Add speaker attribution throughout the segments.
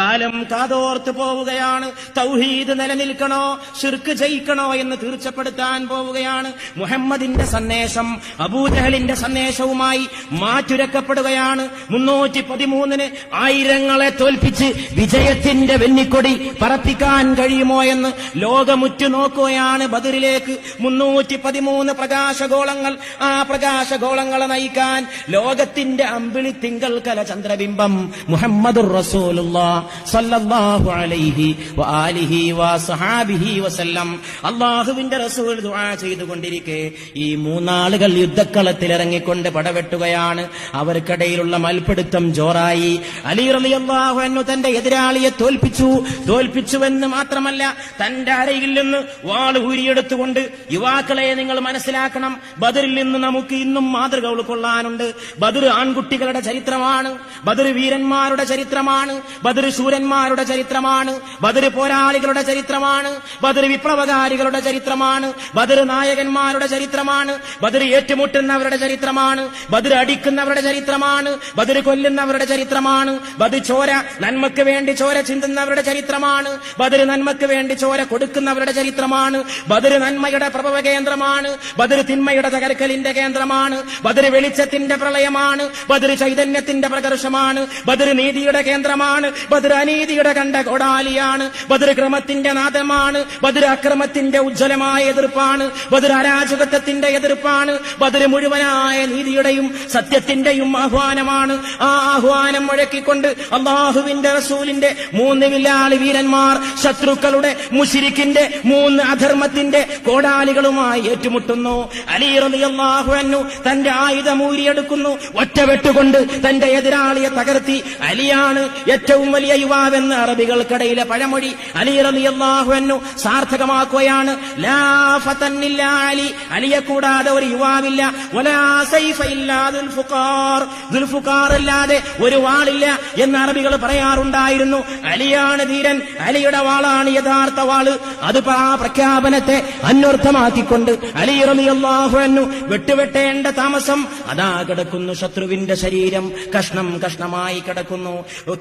Speaker 1: കാലം കാതോർത്ത് പോവുകയാണ്. തൗഹീദ് നിലനിൽക്കണോ ശിർക്ക് ജയിക്കണോ എന്ന് തീർച്ചപ്പെടുത്താൻ പോവുകയാണ്. മുഹമ്മദിന്റെ സന്ദേശം അബൂജഹലിന്റെ സന്ദേശവുമായി മാറ്റുരക്കപ്പെടുകയാണ്. 313 ആയിരങ്ങളെ തോൽപ്പിച്ച് വിജയത്തിന്റെ വെന്നിക്കൊടി പറപ്പിക്കാൻ കഴിയുമോ എന്ന് ലോകമുറ്റു നോക്കുകയാണ്. ബദറിലേക്ക് 313 പ്രകാശഗോളങ്ങൾ. ആ പ്രകാശഗോളങ്ങളെ നയിക്കാൻ ലോകത്തിന്റെ അമ്പിളി തിങ്കൾ കല ചന്ദ്രബിംബം മുഹമ്മദുർ റസൂലുള്ളാഹ് സല്ലല്ലാഹു അലൈഹി വആലിഹി വസഹാബിഹി വസല്ലം. അല്ലാഹുവിന്റെ റസൂൽ ദുആ ചെയ്തുകൊണ്ടിരിക്കെ ഈ മൂന്നാളുകൾ യുദ്ധക്കളത്തിൽ ഇറങ്ങിക്കൊണ്ട് പടവെട്ടുകയാണ്. അവർക്കിടയിലുള്ള മൽപിടുത്തം ജോറായി. അലി റളിയല്ലാഹു അൻഹു തന്റെ എതിരാളിയെ തോൽപ്പിച്ചുവെന്ന് മാത്രമല്ല, തന്റെ അരയിൽ നിന്ന് വാൾ ഊരിയെടുത്തുകൊണ്ട് യുവാക്കളെ നിങ്ങൾ മനസ്സിലാക്കണം, ബദറിൽ നിന്ന് നമുക്ക് ഇന്നും മാതൃക ഉൾക്കൊള്ളാനുണ്ട്. ബദർ ആൺകുട്ടികളുടെ ചരിത്രമാണ്, ബദർ വീരന്മാരുടെ ചരിത്രമാണ്, ബദർ ശൂരന്മാരുടെ ചരിത്രമാണ്, ബദർ പോരാളികളുടെ ചരിത്രമാണ്, ബദർ വിപ്ലവകാരികളുടെ ചരിത്രമാണ്, ബദർ നായകന്മാരുടെ ചരിത്രമാണ്, ബദർ ഏറ്റുമുട്ടുന്നവരുടെ ചരിത്രമാണ്, ബദർ അടിക്കുന്നവരുടെ ചരിത്രമാണ്, ബദർ കൊല്ലുന്നവരുടെ ചരിത്രമാണ്, ബദർ ചോര നന്മയ്ക്ക് വേണ്ടി ചോര ചിന്തുന്നവരുടെ ചരിത്രമാണ്, ബദർ നന്മയ്ക്ക് വേണ്ടി ചോര കൊടുക്കുന്നവരുടെ ചരിത്രമാണ്, ബദർ നന്മയുടെ പ്രഭവ കേന്ദ്രമാണ്, ബദർ തിന്മയുടെ തകർക്കലിന്റെ കേന്ദ്രമാണ്, ബദർ വെളിച്ചത്തിന്റെ പ്രളയമാണ്, ബദർ ചൈതന്യത്തിന്റെ പ്രകർഷമാണ്, ബദർ നീതിയുടെ കേന്ദ്രമാണ്, ബദർ അനീതിയുടെ കണ്ട കോടാലിയാണ്, ബദർ ക്രമത്തിന്റെ നാദമാണ്, ബദർ അക്രമത്തിന്റെ ഉജ്ജ്വലമായ എതിർപ്പാണ്, ബദർ അരാജകത്വത്തിന്റെ എതിർപ്പാണ്, ബദർ മുഴുവനായ നീതിയുടെയും സത്യത്തിന്റെയും ആഹ്വാനമാണ്. ആ ആഹ്വാനം മുഴക്കിക്കൊണ്ട് അല്ലാഹുവിന്റെ റസൂലിന്റെ 3 വില്ലാളി വീരന്മാർ ശത്രുക്കളുടെ മുശ്രിക്കിന്റെ 3 അധർമ്മത്തിന്റെ കോടാലികളുമായി ഏറ്റുമുട്ടുന്നു. അലി റളിയല്ലാഹു അൻഹു തന്റെ ആയുധം ഊരിയെടുക്കുന്നു. ഒറ്റവെട്ടുകൊണ്ട് തന്റെ എതിരാളിയെ തകർത്തി. അലിയാണ് ഏറ്റവും വലിയ യുവാവെന്ന് അറബികൾക്കിടയിലെ പഴമൊഴി അലി റളിയല്ലാഹു അൻഹു സാർത്ഥകമാക്കുകയാണ്. ലാ ഫതൻ ഇല്ലാ അലി, അലിയെ കൂടാതെ ഒരു യുവാവില്ല. വലാ സൈഫ ഇല്ലാ ദുൽഫുഖാർ അല്ലാതെ ഒരു വാളില്ല എന്ന് അറബികൾ പറയാറുണ്ടായിരുന്നു. അലിയാണ് ധീരൻ, അലിയുടെ വാളാണ് യഥാർത്ഥ വാള്. അത് ആ പ്രഖ്യാപനത്തെ അന്വർത്ഥമാക്കിക്കൊണ്ട് അലി റളിയല്ലാഹു അൻഹു വെട്ടുവെട്ടേണ്ട താമസം അതാ കിടക്കുന്നു. ശത്രുവിന്റെ ശരീരം കഷ്ണം കഷ്ണമായി കിടക്കുന്നു.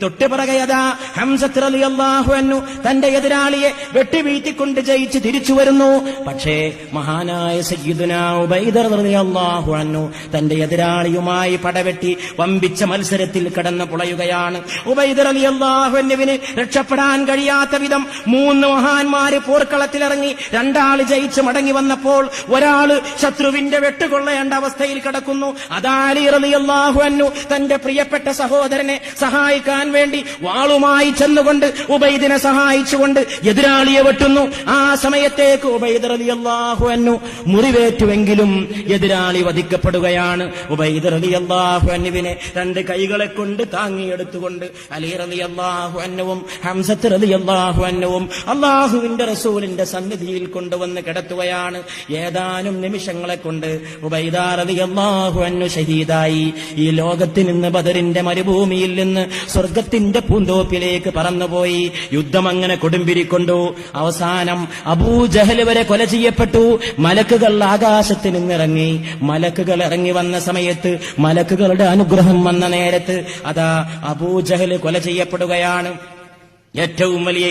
Speaker 1: തൊട്ടുപിറകെ അതാ ഹംസത്ത് റളിയല്ലാഹു അൻഹു തന്റെ എതിരാളിയെ വെട്ടിവീഴ്ത്തിക്കൊണ്ട് ജയിച്ച് തിരിച്ചു വരുന്നു. പക്ഷേ മഹാനായ സയ്യിദുനാ ഉബൈദ റളിയല്ലാഹു അൻഹു തന്റെ എതിരാളിയുമായി പടവെട്ടി വമ്പിച്ച മത്സരത്തിൽ കടന്നു പുളയുകയാണ്. ഉബൈദ റളിയല്ലാഹു അൻഹുവിന് രക്ഷപ്പെടാൻ കഴിയാത്ത വിധം 3 മഹാന്മാര് പോർക്കളത്തിലിറങ്ങി. 2 ആള് ജയിച്ച് മടങ്ങി വന്നപ്പോൾ ഒരാള് ശത്രുവിന്റെ വെട്ടുകൊള്ളേണ്ട അവസ്ഥയിൽ കിടക്കുന്നു. അതാ അലി റളിയല്ലാഹു അൻഹു തന്റെ പ്രിയപ്പെട്ട സഹോദരനെ സഹായിക്കാൻ വേണ്ടി വാളുമായി ചെന്നുകൊണ്ട് ഉബൈദിനെ സഹായിച്ചുകൊണ്ട് എതിരാളിയെ വെട്ടുന്നു. ആ സമയത്തേക്ക് ഉബൈദ റളിയല്ലാഹു അൻഹു മുറിവേറ്റുവെങ്കിലും എതിരാളി വധിക്കപ്പെടുകയാണ്. ഉബൈദ റളിയല്ലാഹു അൻഹുവിനെ 2 കൈകളെ കൊണ്ട് താങ്ങിയെടുത്തുകൊണ്ട് അലി റളിയല്ലാഹു അൻഹുവും ഹംസത്ത് റളിയല്ലാഹു അൻഹുവും അല്ലാഹുവിന്റെ റസൂലിന്റെ സന്നിധിയിൽ കൊണ്ടുവന്ന് കിടത്തുകയാണ്. ഏതാനും നിമിഷങ്ങളെ കൊണ്ട് ഉബൈദ റളിയല്ലാഹു അൻഹു ഷഹീദായി. ഈ ലോകത്ത് നിന്ന് ബദറിന്റെ മരുഭൂമിയിൽ നിന്ന് സ്വർഗത്തിന്റെ പൂന്തോപ്പിലേക്ക് പറന്നുപോയി. യുദ്ധം അങ്ങനെ കൊടുമ്പിരിക്കൊണ്ടു. അവസാനം അബൂജഹൽ വരെ കൊല ചെയ്യപ്പെട്ടു. മലക്കുകൾ ആകാശത്ത് നിന്നിറങ്ങി. മലക്കുകൾ ഇറങ്ങി വന്ന സമയത്ത്, മലക്കുകളുടെ അനുഗ്രഹം വന്ന നേരത്ത് അതാ അബൂജഹൽ കൊല ചെയ്യപ്പെടുകയാണ്. ഏറ്റവും വലിയ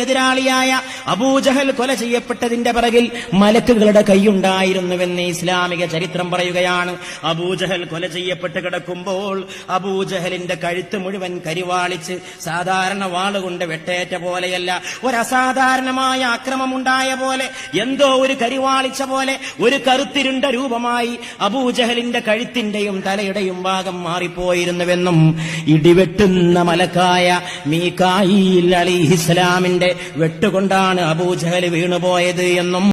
Speaker 1: എതിരാളിയായ അബൂജഹൽ കൊല ചെയ്യപ്പെട്ടതിന്റെ പിറകിൽ മലക്കുകളുടെ കൈയുണ്ടായിരുന്നുവെന്ന് ഇസ്ലാമിക ചരിത്രം പറയുകയാണ്. അബൂജഹൽ കൊല ചെയ്യപ്പെട്ട് കിടക്കുമ്പോൾ അബൂജഹലിന്റെ കഴുത്ത് മുഴുവൻ കരിവാളിച്ച്, സാധാരണ വാളുകൊണ്ട് വെട്ടേറ്റ പോലെയല്ല, ഒരസാധാരണമായ അക്രമമുണ്ടായ പോലെ, എന്തോ ഒരു കരിവാളിച്ച പോലെ ഒരു കറുത്തിരുണ്ട രൂപമായി അബൂജഹലിന്റെ കഴുത്തിന്റെയും തലയുടെയും ഭാഗം മാറിപ്പോയിരുന്നുവെന്നും ഇടിവെട്ടുന്ന മലക്കായ മീകായിൽ അലൈഹിസ്സലാമിന്റെ വെട്ടുകൊണ്ടാണ് അബൂജഹൽ വീണുപോയത് എന്നും